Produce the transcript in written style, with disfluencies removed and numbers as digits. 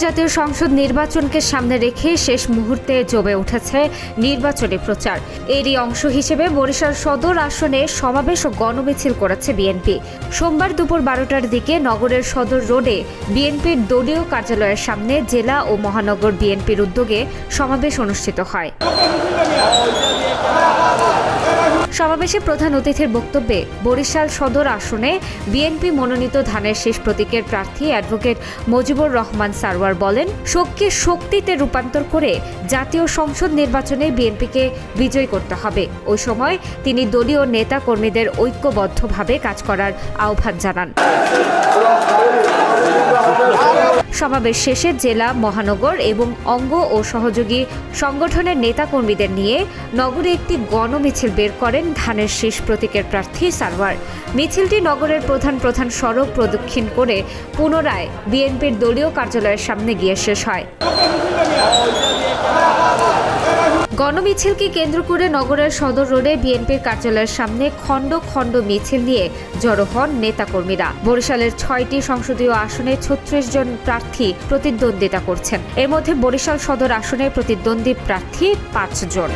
জাতীয় সংসদ নির্বাচনকে সামনে রেখে শেষ মুহূর্তে জমে উঠেছে নির্বাচনী প্রচার। এরই অংশ হিসেবে বরিশাল সদর আসনে সমাবেশ ও গণমিছিল করেছে বিএনপি। সোমবার দুপুর 12টার দিকে নগরের সদর রোডে বিএনপির দলীয় কার্যালয়ের সামনে জেলা ও মহানগর বিএনপির উদ্যোগে সমাবেশ অনুষ্ঠিত হয়। সমাবেশে প্রধান অতিথির বক্তব্যে বরিশাল সদর আসনে বিএনপি মনোনীত ধানের শীষ প্রতীকের প্রার্থী অ্যাডভোকেট মুজিবুর রহমান সারওয়ার বলেন, শোককে শক্তিতে রূপান্তর করে জাতীয় সংসদ নির্বাচনে বিএনপিকে বিজয়ী করতে হবে। ওই সময় তিনি দলীয় নেতা কর্মীদের ঐক্যবদ্ধভাবে কাজ করার আহ্বান জানান। সমাবেশ শেষে জেলা, মহানগর এবং অঙ্গ ও সহযোগী সংগঠনের নেতাকর্মীদের নিয়ে নগরে একটি গণমিছিল বের করেন ধানের শীষ প্রতীকের প্রার্থী সারওয়ার। মিছিলটি নগরের প্রধান সড়ক প্রদক্ষিণ করে পুনরায় বিএনপির দলীয় কার্যালয়ের সামনে গিয়ে শেষ হয়। গণমিছিলকে কেন্দ্র করে নগরের সদর রোডে বিএনপির কার্যালয়ের সামনে খণ্ড খণ্ড মিছিল নিয়ে জড়ো হন নেতাকর্মীরা। বরিশালের 6টি সংসদীয় আসনে 36 জন প্রার্থী প্রতিদ্বন্দ্বিতা করছেন। এর মধ্যে বরিশাল সদর আসনে প্রতিদ্বন্দ্বী প্রার্থী 5 জন।